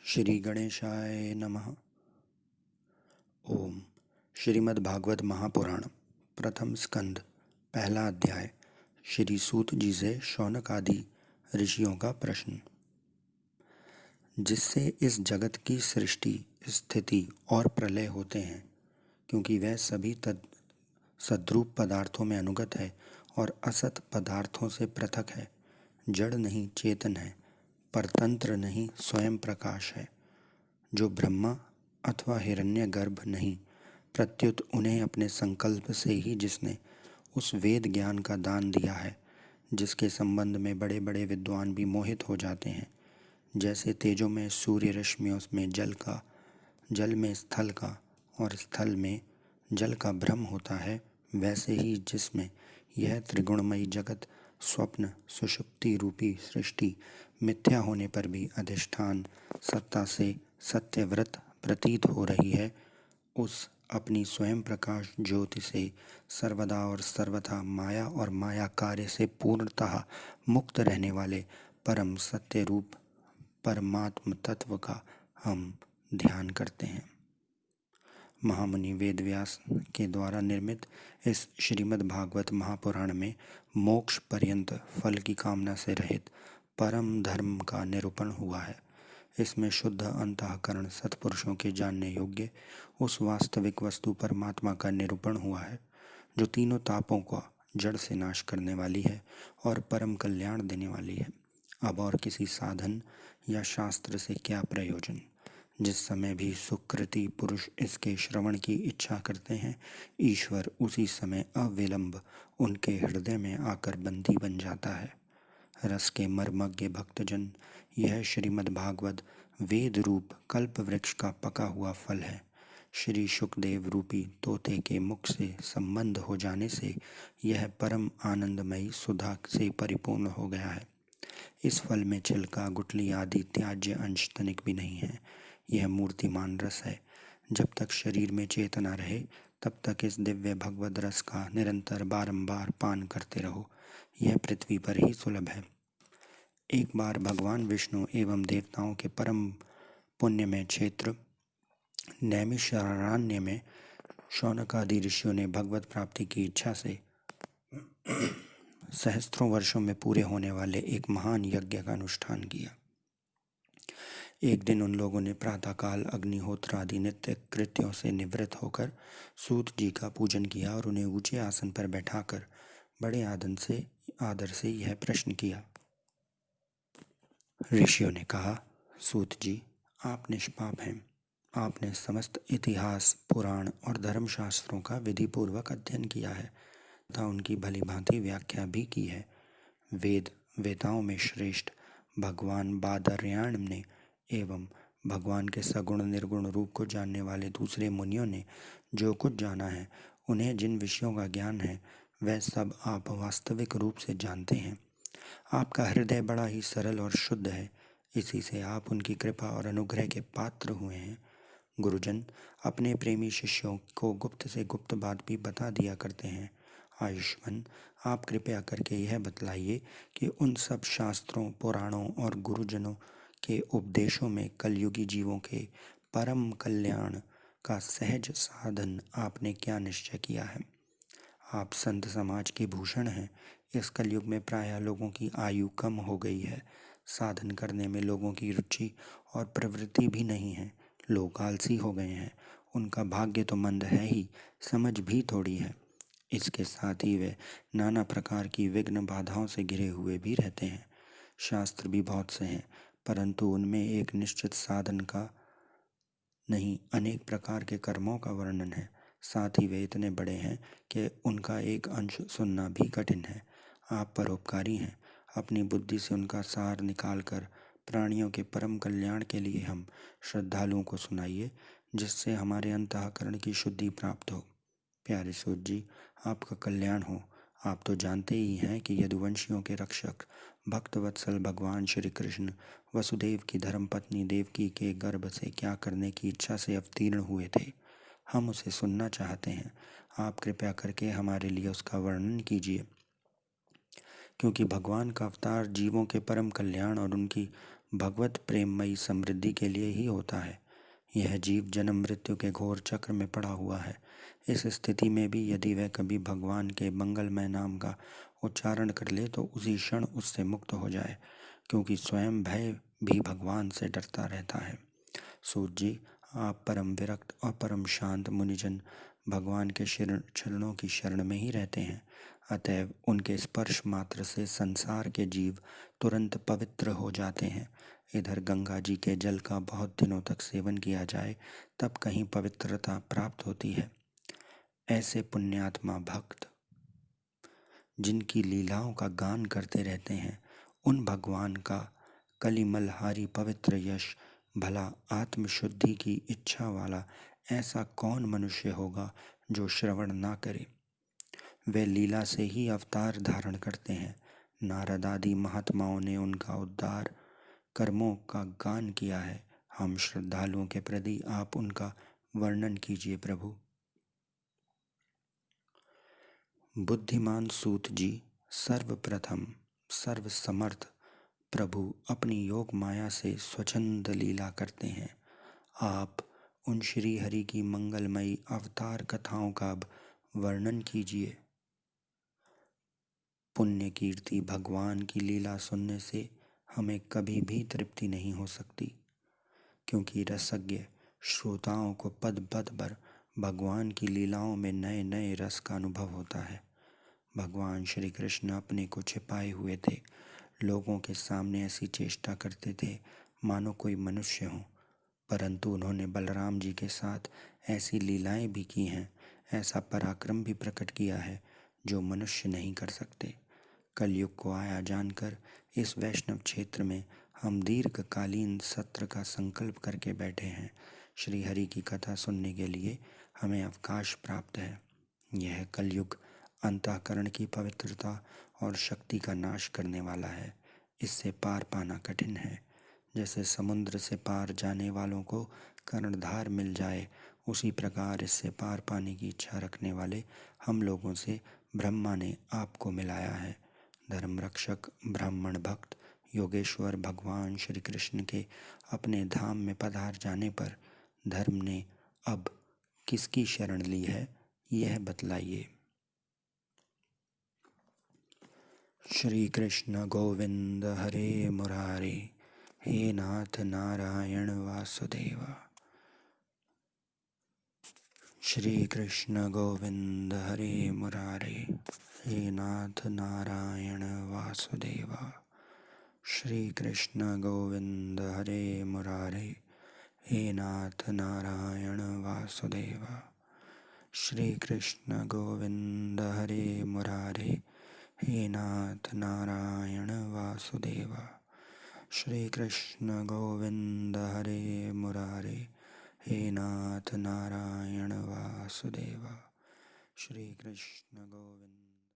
श्री गणेशाय नमः। ओम। श्रीमद् भागवत महापुराण प्रथम स्कंद पहला अध्याय। श्री सूत जी से शौनक आदि ऋषियों का प्रश्न। जिससे इस जगत की सृष्टि, स्थिति और प्रलय होते हैं, क्योंकि वह सभी सद्रूप पदार्थों में अनुगत है और असत पदार्थों से पृथक है। जड़ नहीं चेतन है, परतंत्र नहीं स्वयं प्रकाश है। जो ब्रह्मा अथवा हिरण्यगर्भ नहीं, प्रत्युत उन्हें अपने संकल्प से ही जिसने उस वेद ज्ञान का दान दिया है, जिसके संबंध में बड़े बड़े विद्वान भी मोहित हो जाते हैं। जैसे तेजों में सूर्य रश्मियों में जल का, जल में स्थल का और स्थल में जल का भ्रम होता है, वैसे ही जिसमें यह त्रिगुणमयी जगत स्वप्न सुषुप्ति रूपी सृष्टि मिथ्या होने पर भी अधिष्ठान सत्ता से सत्यव्रत प्रतीत हो रही है, उस अपनी स्वयं प्रकाश ज्योति से सर्वदा और सर्वथा माया और माया कार्य से पूर्णतः मुक्त रहने वाले परम सत्य रूप परमात्म तत्व का हम ध्यान करते हैं। महामुनि वेदव्यास के द्वारा निर्मित इस श्रीमद् भागवत महापुराण में मोक्ष पर्यंत फल की कामना से रहित परम धर्म का निरूपण हुआ है। इसमें शुद्ध अंतःकरण सत्पुरुषों के जानने योग्य उस वास्तविक वस्तु परमात्मा का निरूपण हुआ है, जो तीनों तापों को जड़ से नाश करने वाली है और परम कल्याण देने वाली है। अब और किसी साधन या शास्त्र से क्या प्रयोजन। जिस समय भी सुकृति पुरुष इसके श्रवण की इच्छा करते हैं, ईश्वर उसी समय अविलंब उनके हृदय में आकर बंदी बन जाता है। रस के मर्मज्ञ भक्तजन, यह श्रीमद् भागवत वेद रूप कल्प वृक्ष का पका हुआ फल है। श्री शुकदेव रूपी तोते के मुख से संबंध हो जाने से यह परम आनंदमयी सुधा से परिपूर्ण हो गया है। इस फल में छिलका, गुठली आदि त्याज्य अंश तनिक भी नहीं है। यह मूर्तिमान रस है। जब तक शरीर में चेतना रहे, तब तक इस दिव्य भगवद रस का निरंतर बारंबार पान करते रहो। यह पृथ्वी पर ही सुलभ है। एक बार भगवान विष्णु एवं देवताओं के परम पुण्यमय क्षेत्र नैमिषारण्य में शौनक आदि ऋषियों ने भगवत प्राप्ति की इच्छा से सहस्त्रों वर्षों में पूरे होने वाले एक महान यज्ञ का अनुष्ठान किया। एक दिन उन लोगों ने प्रातःकाल अग्निहोत्र आदि नित्य कृत्यों से निवृत्त होकर सूत जी का पूजन किया और उन्हें ऊंचे आसन पर बैठाकर बड़े आदर से यह प्रश्न किया। ऋषियों ने कहा, सूत जी, आप निष्पाप हैं। आपने समस्त इतिहास, पुराण और धर्मशास्त्रों का विधिपूर्वक अध्ययन किया है तथा उनकी भली भांति व्याख्या भी की है। वेदाओं में श्रेष्ठ भगवान बादरायण ने एवं भगवान के सगुण निर्गुण रूप को जानने वाले दूसरे मुनियों ने जो कुछ जाना है, उन्हें जिन विषयों का ज्ञान है, वह सब आप वास्तविक रूप से जानते हैं। आपका हृदय बड़ा ही सरल और शुद्ध है, इसी से आप उनकी कृपा और अनुग्रह के पात्र हुए हैं। गुरुजन अपने प्रेमी शिष्यों को गुप्त से गुप्त बात भी बता दिया करते हैं। आयुष्मान, आप कृपया करके यह बतलाइए कि उन सब शास्त्रों, पुराणों और गुरुजनों के उपदेशों में कलयुगी जीवों के परम कल्याण का सहज साधन आपने क्या निश्चय किया है। आप संत समाज के भूषण हैं। इस कलयुग में प्रायः लोगों की आयु कम हो गई है। साधन करने में लोगों की रुचि और प्रवृत्ति भी नहीं है। लोग आलसी हो गए हैं। उनका भाग्य तो मंद है ही, समझ भी थोड़ी है। इसके साथ ही वे नाना प्रकार की विघ्न बाधाओं से घिरे हुए भी रहते हैं। शास्त्र भी बहुत से हैं, परंतु उनमें एक निश्चित साधन का नहीं, अनेक प्रकार के कर्मों का वर्णन है। साथ ही वे इतने बड़े हैं कि उनका एक अंश सुनना भी कठिन है। आप परोपकारी हैं। अपनी बुद्धि से उनका सार निकालकर प्राणियों के परम कल्याण के लिए हम श्रद्धालुओं को सुनाइए, जिससे हमारे अंतःकरण की शुद्धि प्राप्त हो। प्यारे सूत जी, आपका कल्याण हो। आप तो जानते ही हैं कि यदुवंशियों के रक्षक भक्तवत्सल भगवान श्री कृष्ण वसुदेव की धर्मपत्नी देवकी के गर्भ से क्या करने की इच्छा से अवतीर्ण हुए थे। हम उसे सुनना चाहते हैं। आप कृपया करके हमारे लिए उसका वर्णन कीजिए, क्योंकि भगवान का अवतार जीवों के परम कल्याण और उनकी भगवत प्रेममयी समृद्धि के लिए ही होता है। यह जीव जन्म मृत्यु के घोर चक्र में पड़ा हुआ है। इस स्थिति में भी यदि वह कभी भगवान के मंगलमय नाम का उच्चारण कर ले तो उसी क्षण उससे मुक्त हो जाए, क्योंकि स्वयं भय भी भगवान से डरता रहता है। सूत जी, आप परम विरक्त और परम शांत मुनिजन भगवान के चरणों की शरण में ही रहते हैं। अतएव उनके स्पर्श मात्र से संसार के जीव तुरंत पवित्र हो जाते हैं। इधर गंगा जी के जल का बहुत दिनों तक सेवन किया जाए तब कहीं पवित्रता प्राप्त होती है। ऐसे पुण्यात्मा भक्त जिनकी लीलाओं का गान करते रहते हैं, उन भगवान का कलिमलहारी पवित्र यश, भला आत्मशुद्धि की इच्छा वाला ऐसा कौन मनुष्य होगा जो श्रवण ना करे। वे लीला से ही अवतार धारण करते हैं। नारद आदि महात्माओं ने उनका उद्धार कर्मों का गान किया है। हम श्रद्धालुओं के प्रति आप उनका वर्णन कीजिए प्रभु। बुद्धिमान सूत जी, सर्वप्रथम सर्वसमर्थ प्रभु अपनी योग माया से स्वच्छंद लीला करते हैं। आप उन श्री हरि की मंगलमयी अवतार कथाओं का अब वर्णन कीजिए। पुण्य कीर्ति भगवान की लीला सुनने से हमें कभी भी तृप्ति नहीं हो सकती, क्योंकि रसज्ञ श्रोताओं को पद पद पर भगवान की लीलाओं में नए नए रस का अनुभव होता है। भगवान श्री कृष्ण अपने को छिपाए हुए थे। लोगों के सामने ऐसी चेष्टा करते थे मानो कोई मनुष्य हो, परंतु उन्होंने बलराम जी के साथ ऐसी लीलाएं भी की हैं, ऐसा पराक्रम भी प्रकट किया है जो मनुष्य नहीं कर सकते। कलयुग को आया जानकर इस वैष्णव क्षेत्र में हम दीर्घकालीन सत्र का संकल्प करके बैठे हैं। श्री हरि की कथा सुनने के लिए हमें अवकाश प्राप्त है। यह कलयुग अंतःकरण की पवित्रता और शक्ति का नाश करने वाला है। इससे पार पाना कठिन है। जैसे समुद्र से पार जाने वालों को कर्णधार मिल जाए, उसी प्रकार इससे पार पाने की इच्छा रखने वाले हम लोगों से ब्रह्मा ने आपको मिलाया है। धर्म रक्षक ब्राह्मण भक्त योगेश्वर भगवान श्री कृष्ण के अपने धाम में पधार जाने पर धर्म ने अब किसकी शरण ली है, यह बतलाइए। श्री कृष्ण गोविंद हरे मुरारे, हे नाथ नारायण वासुदेवा। श्री कृष्ण गोविंद हरे मुरारे, हे नाथ नारायण वासुदेवा। श्री कृष्ण गोविंद हरे मुरारे, हे नाथ नारायण वासुदेवा। श्री कृष्ण गोविंद हरे मुरारे, हे नाथ नारायण वासुदेवा। श्री कृष्ण गोविंद हरे मुरारे, हे नाथ नारायण वासुदेवा। श्री कृष्ण गोविंद।